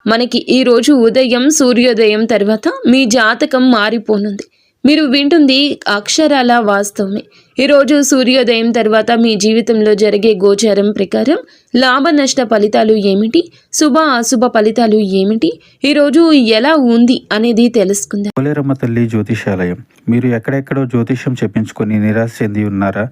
మనకి ఈరోజు ఉదయం సూర్యోదయం తర్వాత మీ జాతకం మారిపోనుంది. మీరు వింటుంది అక్షరాల వాస్తవమే. ఈరోజు సూర్యోదయం తర్వాత మీ జీవితంలో జరిగే గోచారం ప్రకారం లాభ నష్ట ఫలితాలు ఏమిటి, శుభ అశుభ ఫలితాలు ఏమిటి, ఈరోజు ఎలా ఉంది అనేది తెలుసుకుందాం. పోలేరమ్మ తల్లి జ్యోతిషాలయం. మీరు ఎక్కడెక్కడో జ్యోతిష్యం చెప్పించుకొని నిరాశ చెంది ఉన్నారా?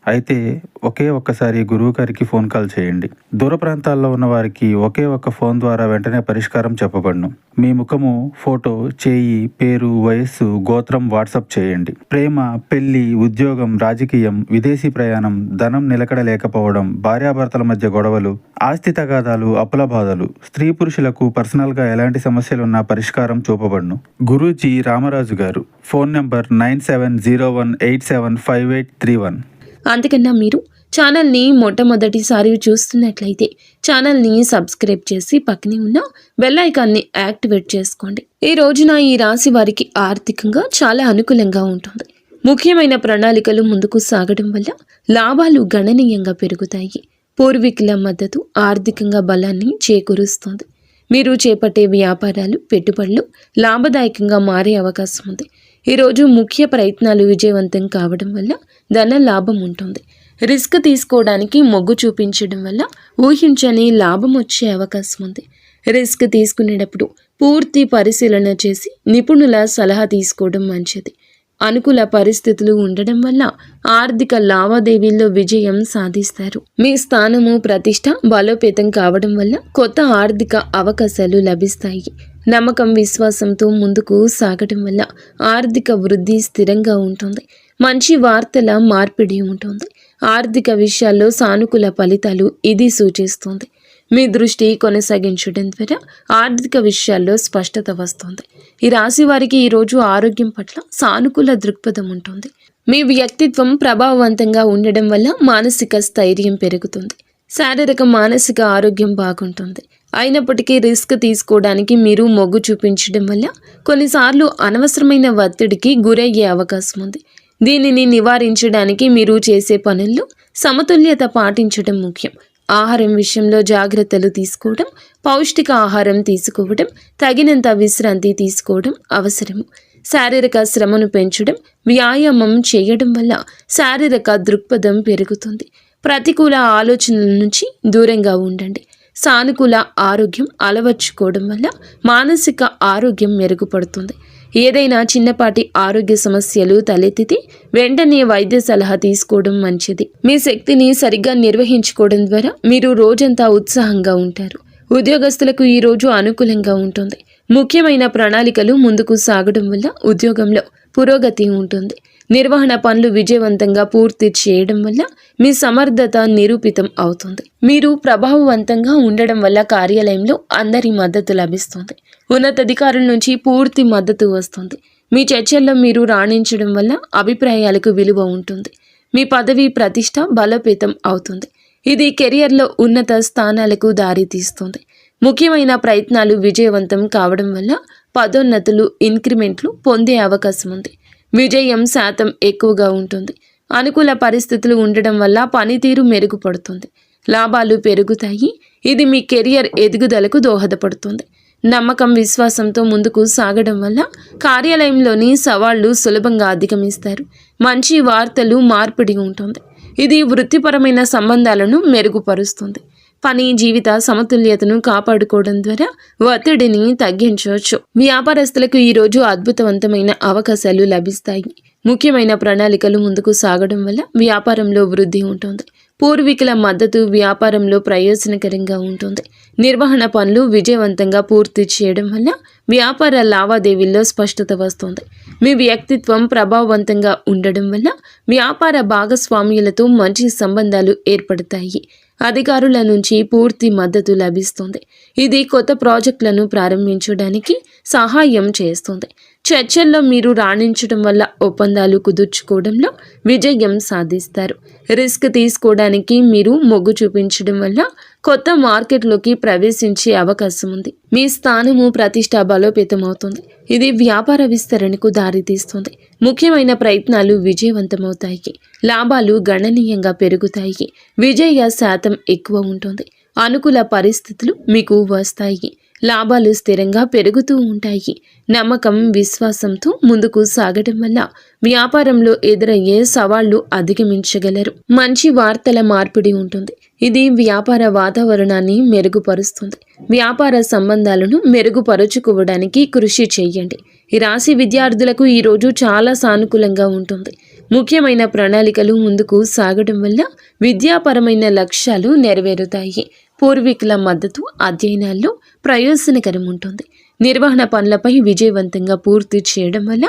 అయితే ఒక్కసారి గురువు గారికి ఫోన్ కాల్ చేయండి. దూర ప్రాంతాల్లో ఉన్న వారికి ఒకే ఒక్క ఫోన్ ద్వారా వెంటనే పరిష్కారం చెప్పబడును. మీ ముఖము, ఫోటో, చేయి, పేరు, వయస్సు, గోత్రం వాట్సాప్ చేయండి. ప్రేమ, పెళ్లి, ఉద్యోగం, రాజకీయం, విదేశీ ప్రయాణం, ధనం నిలకడ లేకపోవడం, భార్యాభర్తల మధ్య గొడవలు, ఆస్తి తగాదాలు, అప్పుల బాధలు, స్త్రీ పురుషులకు పర్సనల్గా ఎలాంటి సమస్యలున్నా పరిష్కారం చూపబడును. గురూజీ రామరాజు గారు. Phone number 9701875831. అంతకన్నా మీరు ఛానల్ని మొట్టమొదటిసారి చూస్తున్నట్లయితే ఛానల్ని సబ్స్క్రైబ్ చేసి పక్కనే ఉన్న బెల్ ఐకాన్ని యాక్టివేట్ చేసుకోండి. ఈ రోజున ఈ రాశి వారికి ఆర్థికంగా చాలా అనుకూలంగా ఉంటుంది. ముఖ్యమైన ప్రణాళికలు ముందుకు సాగడం వల్ల లాభాలు గణనీయంగా పెరుగుతాయి. పూర్వీకుల మద్దతు ఆర్థికంగా బలాన్ని చేకూరుస్తుంది. మీరు చేపట్టే వ్యాపారాలు, పెట్టుబడులు లాభదాయకంగా మారే అవకాశం ఉంది. ఈరోజు ముఖ్య ప్రయత్నాలు విజయవంతం కావడం వల్ల ధన లాభం ఉంటుంది. రిస్క్ తీసుకోవడానికి మొగ్గు చూపించడం వల్ల ఊహించని లాభం వచ్చే అవకాశం ఉంది. రిస్క్ తీసుకునేటప్పుడు పూర్తి పరిశీలన చేసి నిపుణుల సలహా తీసుకోవడం మంచిది. అనుకూల పరిస్థితులు ఉండడం వల్ల ఆర్థిక లావాదేవీల్లో విజయం సాధిస్తారు. మీ స్థానము, ప్రతిష్ట బలోపేతం కావడం వల్ల కొత్త ఆర్థిక అవకాశాలు లభిస్తాయి. నమ్మకం, విశ్వాసంతో ముందుకు సాగడం వల్ల ఆర్థిక వృద్ధి స్థిరంగా ఉంటుంది. మంచి వార్తల మార్పిడి ఉంటుంది. ఆర్థిక విషయాల్లో సానుకూల ఫలితాలు ఇది సూచిస్తుంది. మీ దృష్టి కొనసాగించడం ద్వారా ఆర్థిక విషయాల్లో స్పష్టత వస్తుంది. ఈ రాశి వారికి ఈరోజు ఆరోగ్యం పట్ల సానుకూల దృక్పథం ఉంటుంది. మీ వ్యక్తిత్వం ప్రభావవంతంగా ఉండడం వల్ల మానసిక స్థైర్యం పెరుగుతుంది. శారీరక, మానసిక ఆరోగ్యం బాగుంటుంది. అయినప్పటికీ రిస్క్ తీసుకోవడానికి మీరు మొగ్గు చూపించడం వల్ల కొన్నిసార్లు అనవసరమైన ఒత్తిడికి గురయ్యే అవకాశం ఉంది. దీనిని నివారించడానికి మీరు చేసే పనుల్లో సమతుల్యత పాటించడం ముఖ్యం. ఆహారం విషయంలో జాగ్రత్తలు తీసుకోవడం, పౌష్టిక ఆహారం తీసుకోవడం, తగినంత విశ్రాంతి తీసుకోవడం అవసరము. శారీరక శ్రమను పెంచడం, వ్యాయామం చేయడం వల్ల శారీరక దృక్పథం పెరుగుతుంది. ప్రతికూల ఆలోచనల నుంచి దూరంగా ఉండండి. సానుకూల ఆరోగ్యం అలవర్చుకోవడం వల్ల మానసిక ఆరోగ్యం మెరుగుపడుతుంది. ఏదైనా చిన్నపాటి ఆరోగ్య సమస్యలు తలెత్తితే వెంటనే వైద్య సలహా తీసుకోవడం మంచిది. మీ శక్తిని సరిగ్గా నిర్వహించుకోవడం ద్వారా మీరు రోజంతా ఉత్సాహంగా ఉంటారు. ఉద్యోగస్తులకు ఈ రోజు అనుకూలంగా ఉంటుంది. ముఖ్యమైన ప్రణాళికలు ముందుకు సాగడం వల్ల ఉద్యోగంలో పురోగతి ఉంటుంది. నిర్వహణ పనులు విజయవంతంగా పూర్తి చేయడం వల్ల మీ సమర్థత నిరూపితం అవుతుంది. మీరు ప్రభావవంతంగా ఉండడం వల్ల కార్యాలయంలో అందరి మద్దతు లభిస్తుంది. ఉన్నతాధికారుల నుంచి పూర్తి మద్దతు వస్తుంది. మీ చర్చల్లో మీరు రాణించడం వల్ల అభిప్రాయాలకు విలువ ఉంటుంది. మీ పదవి, ప్రతిష్ట బలోపేతం అవుతుంది. ఇది కెరియర్లో ఉన్నత స్థానాలకు దారితీస్తుంది. ముఖ్యమైన ప్రయత్నాలు విజయవంతం కావడం వల్ల పదోన్నతులు, ఇంక్రిమెంట్లు పొందే అవకాశం ఉంది. విజయం శాతం ఎక్కువగా ఉంటుంది. అనుకూల పరిస్థితులు ఉండడం వల్ల పనితీరు మెరుగుపడుతుంది. లాభాలు పెరుగుతాయి. ఇది మీ కెరియర్ ఎదుగుదలకు దోహదపడుతుంది. నమ్మకం, విశ్వాసంతో ముందుకు సాగడం వల్ల కార్యాలయంలోని సవాళ్లు సులభంగా అధిగమిస్తారు. మంచి వార్తలు మార్పిడి ఉంటుంది. ఇది వృత్తిపరమైన సంబంధాలను మెరుగుపరుస్తుంది. పని, జీవిత సమతుల్యతను కాపాడుకోవడం ద్వారా ఒత్తిడిని తగ్గించవచ్చు. వ్యాపారస్తులకు ఈరోజు అద్భుతవంతమైన అవకాశాలు లభిస్తాయి. ముఖ్యమైన ప్రణాళికలు ముందుకు సాగడం వల్ల వ్యాపారంలో వృద్ధి ఉంటుంది. పూర్వీకుల మద్దతు వ్యాపారంలో ప్రయోజనకరంగా ఉంటుంది. నిర్వహణ పనులు విజయవంతంగా పూర్తి చేయడం వల్ల వ్యాపార లావాదేవీల్లో స్పష్టత వస్తుంది. మీ వ్యక్తిత్వం ప్రభావవంతంగా ఉండడం వల్ల వ్యాపార భాగస్వామ్యులతో మంచి సంబంధాలు ఏర్పడతాయి. అధికారుల నుంచి పూర్తి మద్దతు లభిస్తుంది. ఇది కొత్త ప్రాజెక్టులను ప్రారంభించడానికి సహాయం చేస్తుంది. చర్చల్లో మీరు రాణించడం వల్ల ఒప్పందాలు కుదుర్చుకోవడంలో విజయం సాధిస్తారు. రిస్క్ తీసుకోవడానికి మీరు మొగ్గు చూపించడం వల్ల కొత్త మార్కెట్లోకి ప్రవేశించే అవకాశం ఉంది. మీ స్థానము, ప్రతిష్ట బలోపేతం అవుతుంది. ఇది వ్యాపార విస్తరణకు దారితీస్తుంది. ముఖ్యమైన ప్రయత్నాలు విజయవంతమవుతాయి. లాభాలు గణనీయంగా పెరుగుతాయి. విజయ శాతం ఎక్కువ ఉంటుంది. అనుకూల పరిస్థితులు మీకు వస్తాయి. లాభాలు స్థిరంగా పెరుగుతూ ఉంటాయి. నమ్మకం, విశ్వాసంతో ముందుకు సాగడం వల్ల వ్యాపారంలో ఎదురయ్యే సవాళ్లు అధిగమించగలరు. మంచి వార్తల మార్పిడి ఉంటుంది. ఇది వ్యాపార వాతావరణాన్ని మెరుగుపరుస్తుంది. వ్యాపార సంబంధాలను మెరుగుపరుచుకోవడానికి కృషి చేయండి. ఈ రాశి విద్యార్థులకు ఈ రోజు చాలా సానుకూలంగా ఉంటుంది. ముఖ్యమైన ప్రణాళికలు ముందుకు సాగడం వల్ల విద్యాపరమైన లక్ష్యాలు నెరవేరుతాయి. పూర్వీకుల మద్దతు అధ్యయనాల్లో ప్రయోజనకరం ఉంటుంది. నిర్వహణ పనులపై విజయవంతంగా పూర్తి చేయడం వల్ల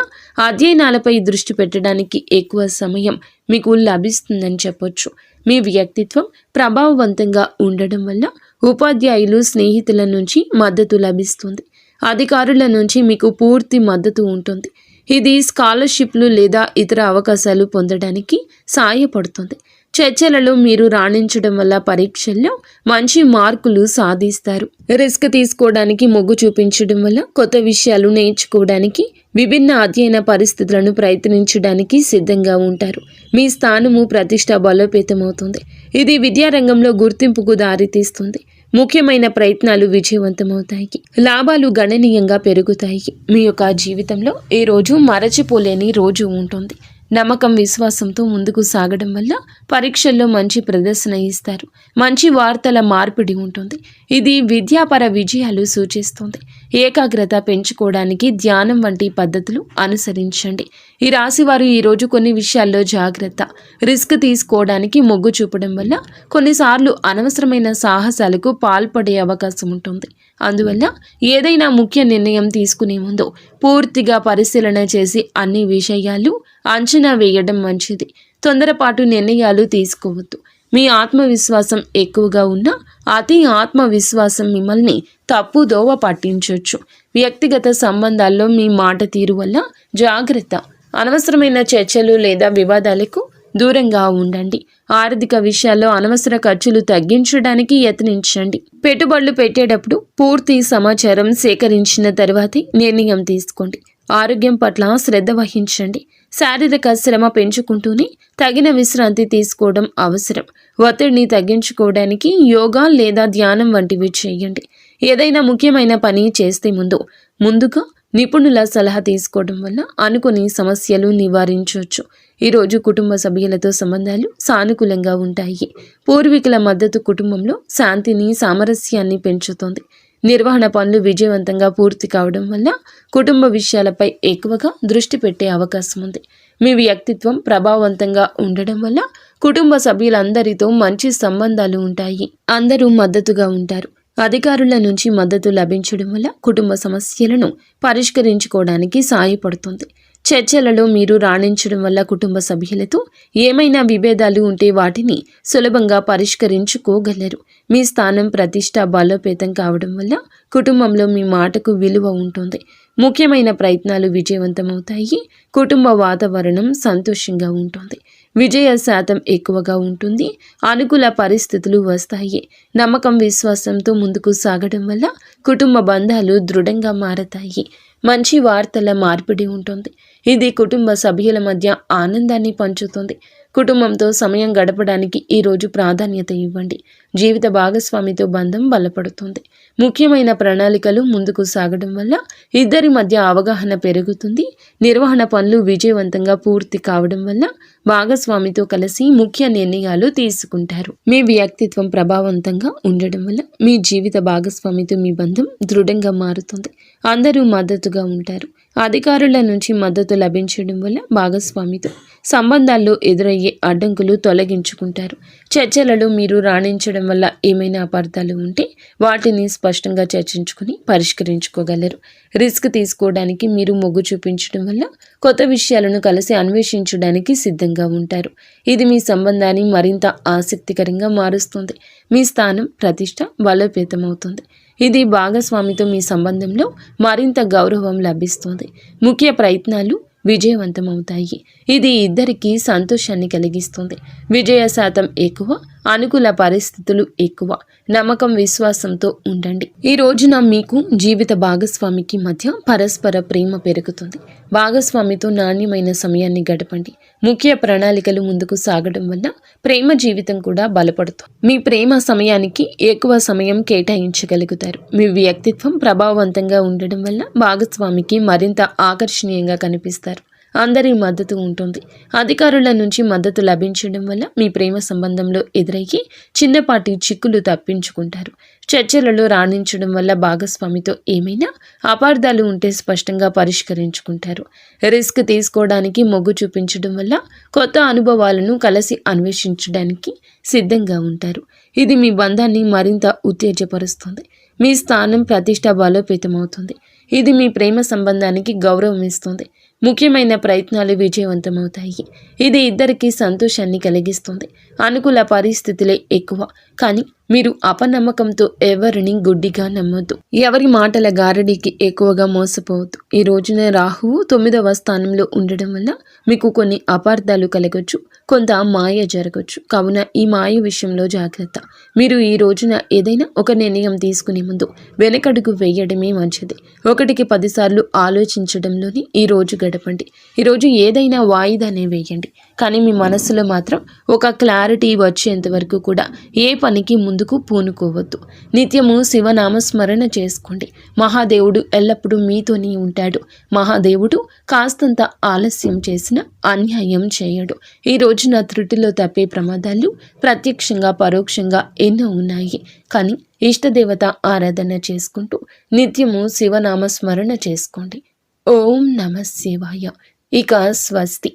అధ్యయనాలపై దృష్టి పెట్టడానికి ఎక్కువ సమయం మీకు లభిస్తుందని చెప్పొచ్చు. మీ వ్యక్తిత్వం ప్రభావవంతంగా ఉండడం వల్ల ఉపాధ్యాయులు, స్నేహితుల నుంచి మద్దతు లభిస్తుంది. అధికారుల నుంచి మీకు పూర్తి మద్దతు ఉంటుంది. ఇది స్కాలర్షిప్లు లేదా ఇతర అవకాశాలు పొందడానికి సాయపడుతుంది. చర్చలలో మీరు రాణించడం వల్ల పరీక్షల్లో మంచి మార్కులు సాధిస్తారు. రిస్క్ తీసుకోవడానికి మొగ్గు చూపించడం వల్ల కొత్త విషయాలు నేర్చుకోవడానికి, విభిన్న అధ్యయన పరిస్థితులను ప్రయత్నించడానికి సిద్ధంగా ఉంటారు. మీ స్థానము, ప్రతిష్ట బలోపేతమవుతుంది. ఇది విద్యారంగంలో గుర్తింపుకు దారితీస్తుంది. ముఖ్యమైన ప్రయత్నాలు విజయవంతమవుతాయి. లాభాలు గణనీయంగా పెరుగుతాయి. మీ యొక్క జీవితంలో ఈ రోజు మరచిపోలేని రోజు ఉంటుంది. నమ్మకం, విశ్వాసంతో ముందుకు సాగడం వల్ల పరీక్షల్లో మంచి ప్రదర్శన ఇస్తారు. మంచి వార్తల మార్పిడి ఉంటుంది. ఇది విద్యాపర విజయాలు సూచిస్తుంది. ఏకాగ్రత పెంచుకోవడానికి ధ్యానం వంటి పద్ధతులు అనుసరించండి. ఈ రాశివారు ఈరోజు కొన్ని విషయాల్లో జాగ్రత్త. రిస్క్ తీసుకోవడానికి మొగ్గు చూపడం వల్ల కొన్నిసార్లు అనవసరమైన సాహసాలకు పాల్పడే అవకాశం ఉంటుంది. అందువల్ల ఏదైనా ముఖ్య నిర్ణయం తీసుకునే ముందు పూర్తిగా పరిశీలన చేసి అన్ని విషయాలు అంచనా వేయడం మంచిది. తొందరపాటు నిర్ణయాలు తీసుకోవద్దు. మీ ఆత్మవిశ్వాసం ఎక్కువగా ఉన్నా అతి ఆత్మవిశ్వాసం మిమ్మల్ని తప్పుదోవ పట్టించవచ్చు. వ్యక్తిగత సంబంధాల్లో మీ మాట తీరు వల్ల జాగ్రత్త. అనవసరమైన చర్చలు లేదా వివాదాలకు దూరంగా ఉండండి. ఆర్థిక విషయాల్లో అనవసర ఖర్చులు తగ్గించడానికి యత్నించండి. పెట్టుబడులు పెట్టేటప్పుడు పూర్తి సమాచారం సేకరించిన తర్వాతే నిర్ణయం తీసుకోండి. ఆరోగ్యం పట్ల శ్రద్ధ వహించండి. శారీరక శ్రమ పెంచుకుంటూనే తగిన విశ్రాంతి తీసుకోవడం అవసరం. ఒత్తిడిని తగ్గించుకోవడానికి యోగా లేదా ధ్యానం వంటివి చేయండి. ఏదైనా ముఖ్యమైన పని చేస్తే ముందుగా నిపుణుల సలహా తీసుకోవడం వల్ల అనుకోని సమస్యలు నివారించవచ్చు. ఈరోజు కుటుంబ సభ్యులతో సంబంధాలు సానుకూలంగా ఉంటాయి. పూర్వీకుల మద్దతు కుటుంబంలో శాంతిని, సామరస్యాన్ని పెంచుతుంది. నిర్వహణ పనులు విజయవంతంగా పూర్తి కావడం వల్ల కుటుంబ విషయాలపై ఎక్కువగా దృష్టి పెట్టే అవకాశం ఉంది. మీ వ్యక్తిత్వం ప్రభావవంతంగా ఉండడం వల్ల కుటుంబ సభ్యులందరితో మంచి సంబంధాలు ఉంటాయి. అందరూ మద్దతుగా ఉంటారు. అధికారుల నుంచి మద్దతు లభించడం వల్ల కుటుంబ సమస్యలను పరిష్కరించుకోవడానికి సాయపడుతుంది. చర్చలలో మీరు రాణించడం వల్ల కుటుంబ సభ్యులతో ఏమైనా విభేదాలు ఉంటే వాటిని సులభంగా పరిష్కరించుకోగలరు. మీ స్థానం, ప్రతిష్ట బలోపేతం కావడం వల్ల కుటుంబంలో మీ మాటకు విలువ ఉంటుంది. ముఖ్యమైన ప్రయత్నాలు విజయవంతమవుతాయి. కుటుంబ వాతావరణం సంతోషంగా ఉంటుంది. విజయ శాతం ఎక్కువగా ఉంటుంది. అనుకూల పరిస్థితులు వస్తాయి. నమ్మకం, విశ్వాసంతో ముందుకు సాగడం వల్ల కుటుంబ బంధాలు దృఢంగా మారతాయి. మంచి వార్తల మార్పిడి ఉంటుంది. ఇది కుటుంబ సభ్యుల మధ్య ఆనందాన్ని పంచుతుంది. కుటుంబంతో సమయం గడపడానికి ఈరోజు ప్రాధాన్యత ఇవ్వండి. జీవిత భాగస్వామితో బంధం బలపడుతుంది. ముఖ్యమైన ప్రణాళికలు ముందుకు సాగడం వల్ల ఇద్దరి మధ్య అవగాహన పెరుగుతుంది. నిర్వహణ పనులు విజయవంతంగా పూర్తి కావడం వల్ల భాగస్వామితో కలిసి ముఖ్య నిర్ణయాలు తీసుకుంటారు. మీ వ్యక్తిత్వం ప్రభావవంతంగా ఉండడం వల్ల మీ జీవిత భాగస్వామితో మీ బంధం దృఢంగా మారుతుంది. అందరూ మద్దతుగా ఉంటారు. అధికారుల నుంచి మద్దతు లభించడం వల్ల భాగస్వామితో సంబంధాల్లో ఎదురయ్యే అడ్డంకులు తొలగించుకుంటారు. చర్చలలో మీరు రాణించడం వల్ల ఏమైనా అపార్థాలు ఉంటే వాటిని స్పష్టంగా చర్చించుకుని పరిష్కరించుకోగలరు. రిస్క్ తీసుకోవడానికి మీరు మొగ్గు చూపించడం వల్ల కొత్త విషయాలను కలిసి అన్వేషించడానికి సిద్ధంగా ఉంటారు. ఇది మీ సంబంధాన్ని మరింత ఆసక్తికరంగా మారుస్తుంది. మీ స్థానం, ప్రతిష్ట బలోపేతమవుతుంది. ఇది భాగస్వామితో మీ సంబంధంలో మరింత గౌరవం లభిస్తుంది. ముఖ్య ప్రయత్నాలు విజయవంతమవుతాయి. ఇది ఇద్దరికీ సంతోషాన్ని కలిగిస్తుంది. విజయ శాతం ఎక్కువ, అనుకూల పరిస్థితులు ఎక్కువ. నమ్మకం, విశ్వాసంతో ఉండండి. ఈ రోజున మీకు జీవిత భాగస్వామికి మధ్య పరస్పర ప్రేమ పెరుగుతుంది. భాగస్వామితో నాణ్యమైన సమయాన్ని గడపండి. ముఖ్య ప్రణాళికలు ముందుకు సాగడం వల్ల ప్రేమ జీవితం కూడా బలపడుతుంది. మీ ప్రేమ సమయానికి ఎక్కువ సమయం కేటాయించగలుగుతారు. మీ వ్యక్తిత్వం ప్రభావవంతంగా ఉండడం వల్ల భాగస్వామికి మరింత ఆకర్షణీయంగా కనిపిస్తారు. అందరి మద్దతు ఉంటుంది. అధికారుల నుంచి మద్దతు లభించడం వల్ల మీ ప్రేమ సంబంధంలో ఎదురయ్యి చిన్నపాటి చిక్కులు తప్పించుకుంటారు. చర్చలలో రాణించడం వల్ల భాగస్వామితో ఏమైనా అపార్థాలు ఉంటే స్పష్టంగా పరిష్కరించుకుంటారు. రిస్క్ తీసుకోవడానికి మొగ్గు చూపించడం వల్ల కొత్త అనుభవాలను కలిసి అన్వేషించడానికి సిద్ధంగా ఉంటారు. ఇది మీ బంధాన్ని మరింత ఉత్తేజపరుస్తుంది. మీ స్థానం ప్రతిష్ట బలోపేతమవుతుంది. ఇది మీ ప్రేమ సంబంధానికి గౌరవం ఇస్తుంది. ముఖ్యమైన ప్రయత్నాలు విజయవంతమవుతాయి. ఇది ఇద్దరికీ సంతోషాన్ని కలిగిస్తుంది. అనుకూల పరిస్థితులే ఎక్కువ, కానీ మీరు అపనమ్మకంతో ఎవరిని గుడ్డిగా నమ్మొద్దు. ఎవరి మాటల గారడీకి ఎక్కువగా మోసపోవద్దు. ఈ రోజున రాహువు 9వ స్థానంలో ఉండడం వల్ల మీకు కొన్ని అపార్థాలు కలగొచ్చు, కొంత మాయ జరగచ్చు. కావున ఈ మాయ విషయంలో జాగ్రత్త. మీరు ఈ రోజున ఏదైనా ఒక నిర్ణయం తీసుకునే ముందు వెనకడుగు వేయడమే మంచిది. 1కి 10 సార్లు ఆలోచించడంలోనే ఈ రోజు గడపండి. ఈరోజు ఏదైనా వాయిదానే వేయండి, కానీ మీ మనసులో మాత్రం ఒక క్లారిటీ వచ్చేంత వరకు కూడా ఏ పనికి ముందుకు పూనుకోవద్దు. నిత్యము శివనామస్మరణ చేసుకోండి. మహాదేవుడు ఎల్లప్పుడూ మీతోనే ఉంటాడు. మహాదేవుడు కాస్తంత ఆలస్యం చేసిన అన్యాయం చేయడు. ఈ రోజున త్రుటిలో తప్పే ప్రమాదాలు ప్రత్యక్షంగా పరోక్షంగా ఎన్నో ఉన్నాయి. కానీ ఇష్టదేవత ఆరాధన చేసుకుంటూ నిత్యము శివనామస్మరణ చేసుకోండి. ఓం నమః శివాయ. ఇక స్వస్తి.